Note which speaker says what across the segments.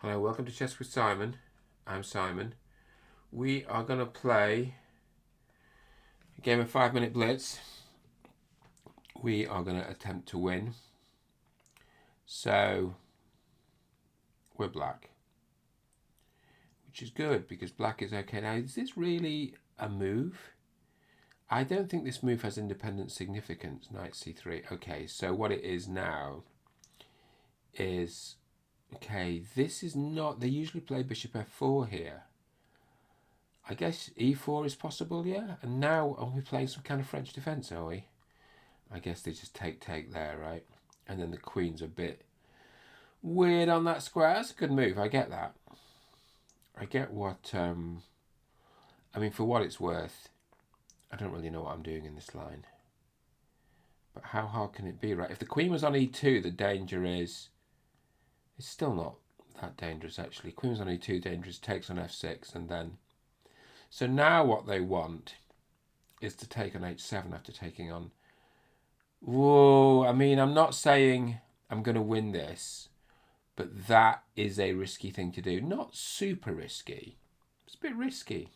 Speaker 1: Hello, welcome to Chess with Simon. I'm Simon. We are going to play a game of 5-minute Blitz. We are going to attempt to win. So, we're black, which is good because black is okay. Now, is this really a move? I don't think this move has independent significance, knight c3. Okay, so what it is now is, okay, this is not, they usually play bishop f4 here. I guess e4 is possible, yeah? And now, are we playing some kind of French defence, are we? I guess they just take there, right? And then the queen's a bit weird on that square. That's a good move, I get that. I get what, I mean, for what it's worth, I don't really know what I'm doing in this line. But how hard can it be, right? If the queen was on e2, the danger is... It's still not that dangerous, actually. Queen was on e2, dangerous, takes on f6, and then... So now what they want is to take on h7 after taking on... Whoa, I mean, I'm not saying I'm going to win this, but that is a risky thing to do. Not super risky. It's a bit risky.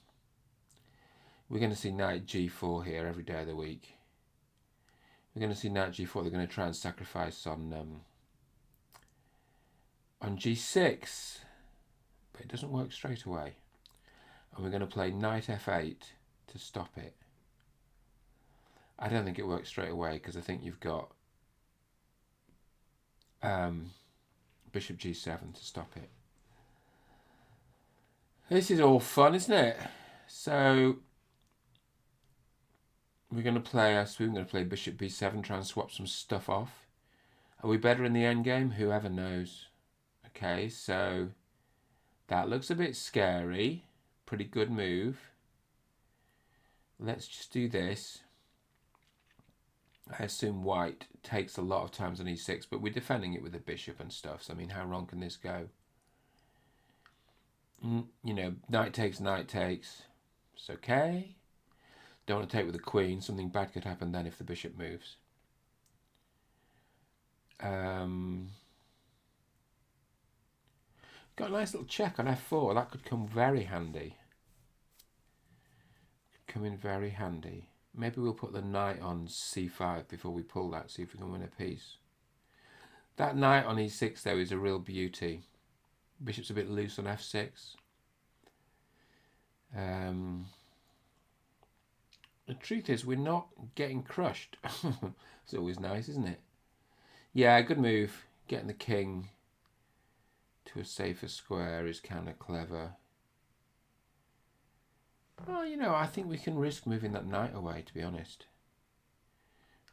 Speaker 1: We're going to see knight g4 here every day of the week. We're going to see knight g4. They're going to try and sacrifice on g6, but it doesn't work straight away. And we're going to play knight f8 to stop it. I don't think it works straight away because I think you've got bishop g7 to stop it. This is all fun, isn't it? So we're going to play bishop b7, try and swap some stuff off. Are we better in the endgame? Whoever knows. Okay, so that looks a bit scary. Pretty good move. Let's just do this. I assume white takes a lot of times on e6, but we're defending it with a bishop and stuff. So, I mean, how wrong can this go? You know, knight takes, it's okay. Don't want to take with the queen. Something bad could happen then if the bishop moves. Got a nice little check on f4. That could come very handy. Could come in very handy. Maybe we'll put the knight on c5 before we pull that, see if we can win a piece. That knight on e6, though, is a real beauty. Bishop's a bit loose on f6. The truth is, we're not getting crushed. It's always nice, isn't it? Yeah, good move. Getting the king to a safer square is kind of clever. Well, you know, I think we can risk moving that knight away, to be honest.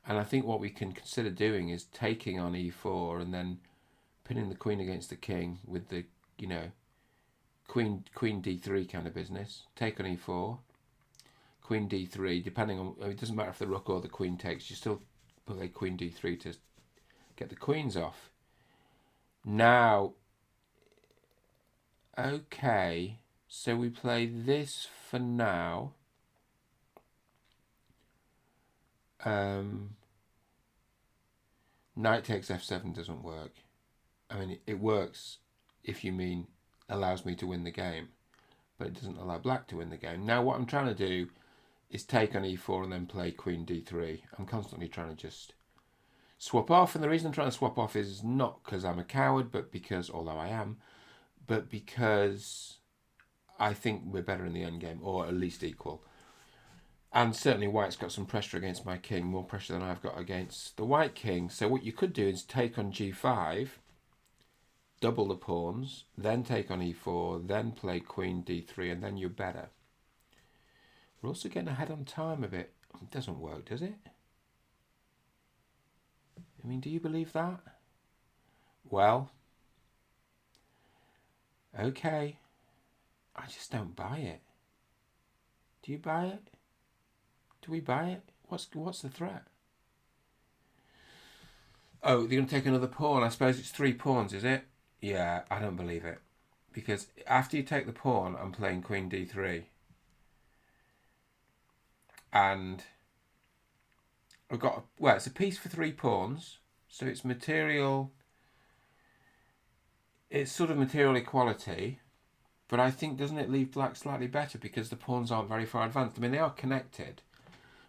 Speaker 1: And I think what we can consider doing is taking on e4 and then pinning the queen against the king with the, you know, queen d3 kind of business. Take on e4, queen d3, depending on, it doesn't matter if the rook or the queen takes, you still play queen d3 to get the queens off. Now, okay, so we play this for now. Knight takes f7 doesn't work. I mean, it works if you mean allows me to win the game, but it doesn't allow black to win the game. Now, what I'm trying to do is take on e4 and then play queen d3. I'm constantly trying to just swap off, and the reason I'm trying to swap off is not because I'm a coward, but because, although I am, but because I think we're better in the endgame, or at least equal. And certainly white's got some pressure against my king, more pressure than I've got against the white king. So what you could do is take on g5, double the pawns, then take on e4, then play queen d3, and then you're better. We're also getting ahead on time a bit. It doesn't work, does it? I mean, do you believe that? Well, okay. I just don't buy it. Do you buy it? Do we buy it? What's the threat? Oh, they're going to take another pawn. I suppose it's 3 pawns, is it? Yeah, I don't believe it. Because after you take the pawn, I'm playing queen d3. And I've got, it's a piece for 3 pawns. So it's material it's sort of material equality, but I think doesn't it leave black slightly better because the pawns aren't very far advanced? I mean, they are connected,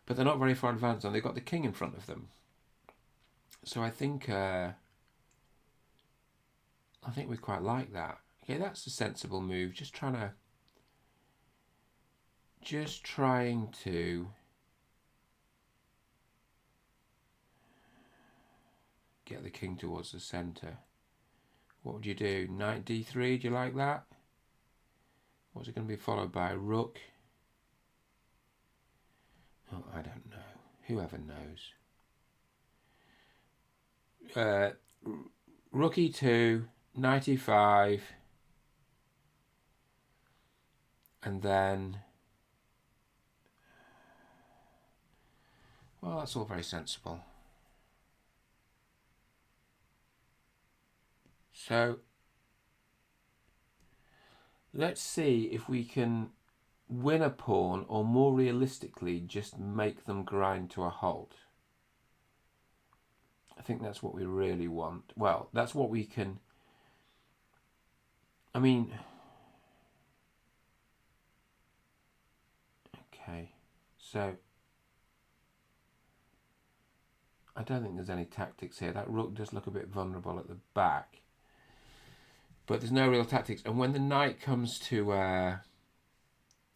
Speaker 1: but they're not very far advanced, and they've got the king in front of them. So I think we quite like that. Okay, that's a sensible move. Just trying to get the king towards the centre. What would you do? Knight d3, do you like that? What's it going to be followed by? Rook? Oh, I don't know. Whoever knows. Rook e2, knight e5, and then... Well, that's all very sensible. So, let's see if we can win a pawn, or more realistically, just make them grind to a halt. I think that's what we really want. Well, that's what we can... I mean... Okay, so... I don't think there's any tactics here. That rook does look a bit vulnerable at the back. But there's no real tactics. And when the knight comes to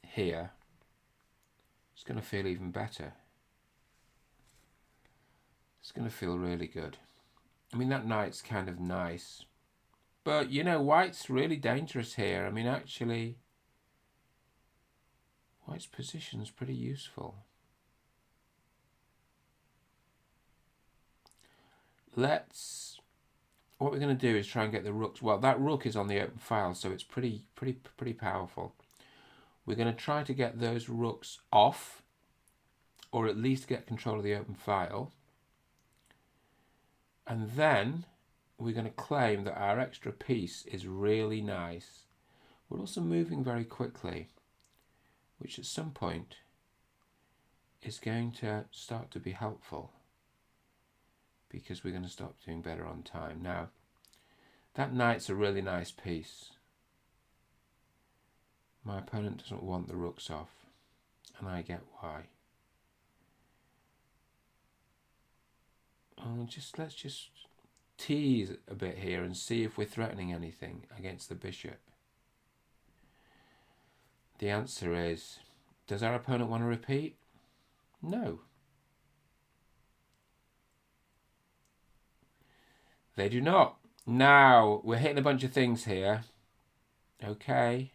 Speaker 1: here, it's going to feel even better. It's going to feel really good. I mean, that knight's kind of nice. But, you know, white's really dangerous here. I mean, actually, white's position's pretty useful. What we're going to do is try and get the rooks. Well, that rook is on the open file, so it's pretty powerful. We're going to try to get those rooks off, or at least get control of the open file. And then we're going to claim that our extra piece is really nice. We're also moving very quickly, which at some point is going to start to be helpful, because we're going to start doing better on time. Now, that knight's a really nice piece. My opponent doesn't want the rooks off, and I get why. Let's just tease a bit here and see if we're threatening anything against the bishop. The answer is, does our opponent want to repeat? No. They do not. Now, we're hitting a bunch of things here. Okay.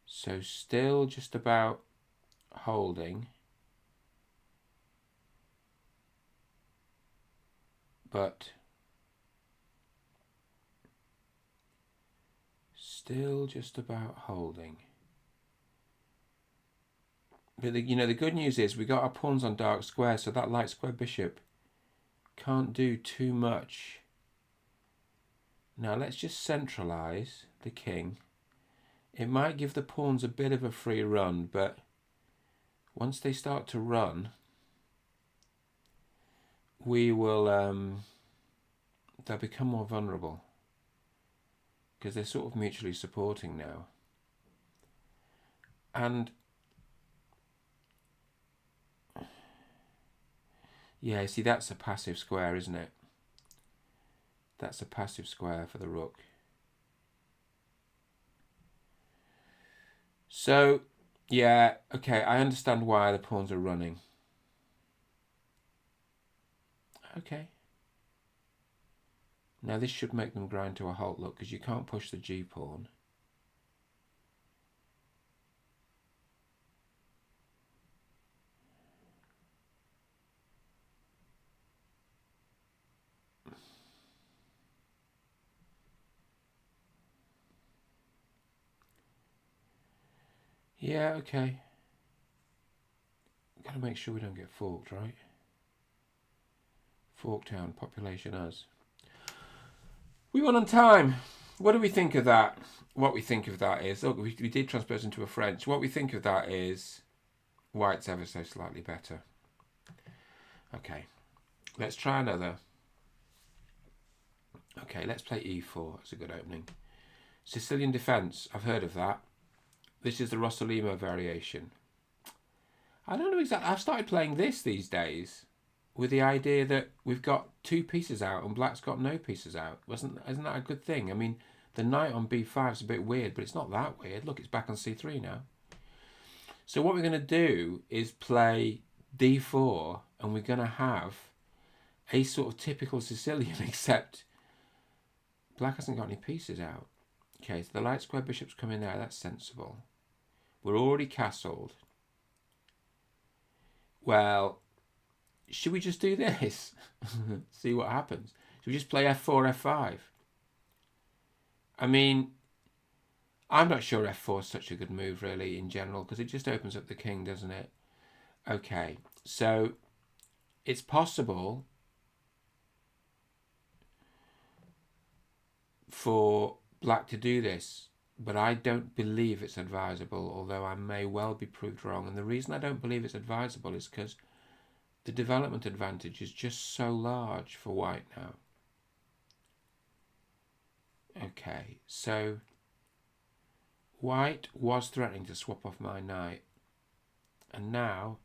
Speaker 1: So still just about holding. But still just about holding. But the good news is we got our pawns on dark squares, so that light square bishop can't do too much. Now let's just centralize the king. It might give the pawns a bit of a free run, but once they start to run, we will they'll become more vulnerable, because they're sort of mutually supporting now. And yeah, see, that's a passive square, isn't it? That's a passive square for the rook. So, yeah, okay, I understand why the pawns are running. Okay. Now this should make them grind to a halt, look, because you can't push the g-pawn. Yeah, okay. Gotta make sure we don't get forked, right? Forktown, population us. We won on time. What do we think of that? What we think of that is, look, we did transpose into a French. What we think of that is white's ever so slightly better. Okay, let's try another. Okay, let's play e4. That's a good opening. Sicilian defence. I've heard of that. This is the Rossolimo variation. I don't know exactly. I've started playing this these days with the idea that we've got 2 pieces out and black's got no pieces out. Isn't that a good thing? I mean, the knight on b5 is a bit weird, but it's not that weird. Look, it's back on c3 now. So what we're going to do is play d4, and we're going to have a sort of typical Sicilian, except black hasn't got any pieces out. Okay, so the light square bishop's coming there. That's sensible. We're already castled. Well, should we just do this? See what happens. Should we just play f4, f5? I mean, I'm not sure f4 is such a good move, really, in general, because it just opens up the king, doesn't it? Okay, so it's possible for black to do this, but I don't believe it's advisable, although I may well be proved wrong. And the reason I don't believe it's advisable is because the development advantage is just so large for white now. Okay, so white was threatening to swap off my knight. And now,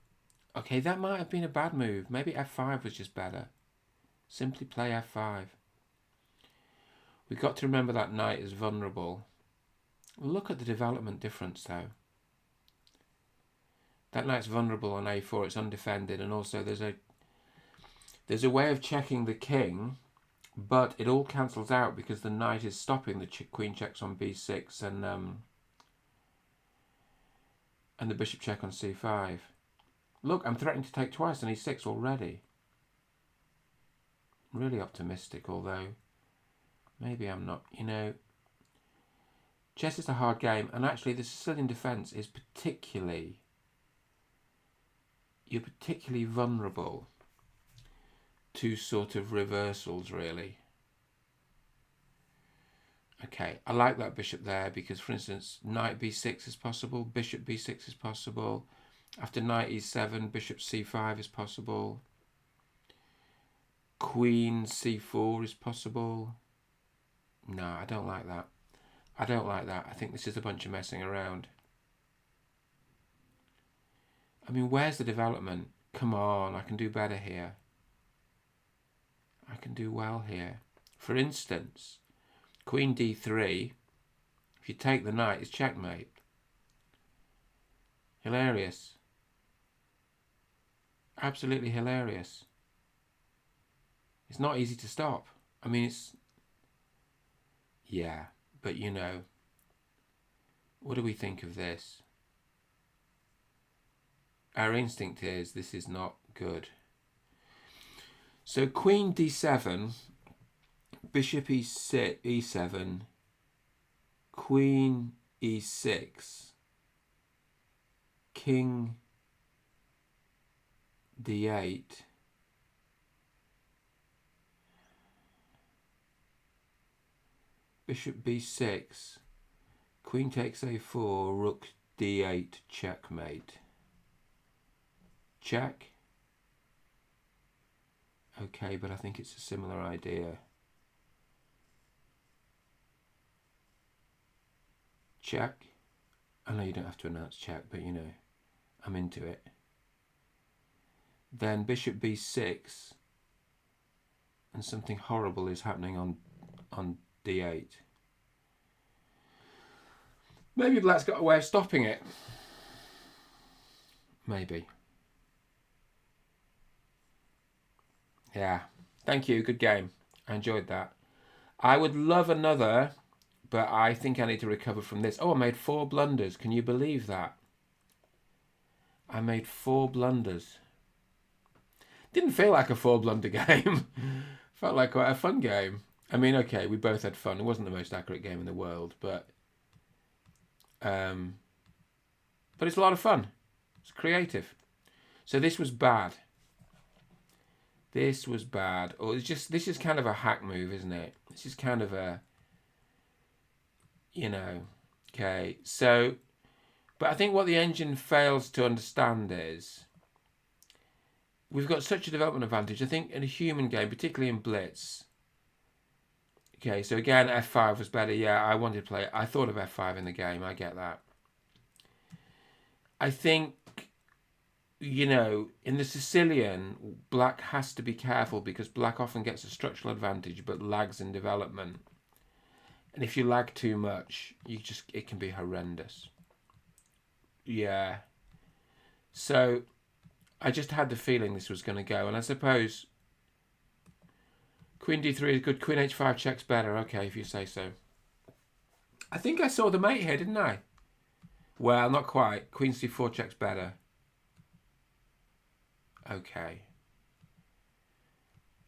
Speaker 1: okay, that might have been a bad move. Maybe f5 was just better. Simply play f5. We've got to remember that knight is vulnerable. Look at the development difference, though. That knight's vulnerable on a4. It's undefended, and also there's a way of checking the king, but it all cancels out because the knight is stopping the queen checks on b6 and the bishop check on c5. Look, I'm threatening to take twice on e6 already. Really optimistic, although maybe I'm not. You know, chess is a hard game, and actually the Sicilian defence is you're particularly vulnerable to sort of reversals, really. Okay, I like that bishop there because, for instance, knight b6 is possible, bishop b6 is possible. After knight e7, bishop c5 is possible. Queen c4 is possible. No, I don't like that. I don't like that. I think this is a bunch of messing around. I mean, where's the development? Come on, I can do better here. I can do well here. For instance, queen d3, if you take the knight, it's checkmate. Hilarious. Absolutely hilarious. It's not easy to stop. I mean, it's... Yeah, but you know, what do we think of this? Our instinct is this is not good. So queen d7, bishop e7, queen e6, king d8, bishop b6, queen takes a4, rook d8, checkmate. Check. Okay, but I think it's a similar idea. Check. I know you don't have to announce check, but you know, I'm into it. Then bishop b6, and something horrible is happening on d8. Maybe black's got a way of stopping it. Maybe. Yeah, thank you, good game. I enjoyed that. I would love another, but I think I need to recover from this. Oh, I made 4 blunders. Can you believe that? I made 4 blunders. Didn't feel like a 4 blunder game. Felt like quite a fun game. I mean, okay, we both had fun. It wasn't the most accurate game in the world, but it's a lot of fun. It's creative. So this was bad. This was bad. Or it's just, this is kind of a hack move, isn't it? This is kind of a, you know, okay. So, but I think what the engine fails to understand is we've got such a development advantage. I think in a human game, particularly in Blitz, Okay, so again, f5 was better. Yeah, I wanted to play it. I thought of f5 in the game. I get that. I think, you know, in the Sicilian, black has to be careful because black often gets a structural advantage but lags in development. And if you lag too much, it can be horrendous. Yeah. So I just had the feeling this was going to go. And I suppose Queen d3 is good. Queen h5 checks better. Okay, if you say so. I think I saw the mate here, didn't I? Well, not quite. Queen c4 checks better. Okay.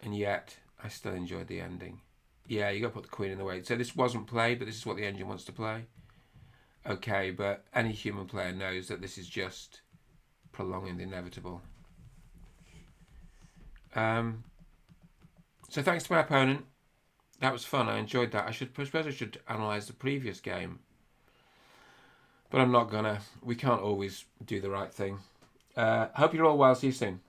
Speaker 1: And yet, I still enjoyed the ending. Yeah, you got to put the queen in the way. So this wasn't played, but this is what the engine wants to play. Okay, but any human player knows that this is just prolonging the inevitable. So thanks to my opponent. That was fun. I enjoyed that. I suppose I should analyse the previous game. But I'm not gonna. We can't always do the right thing. Hope you're all well. See you soon.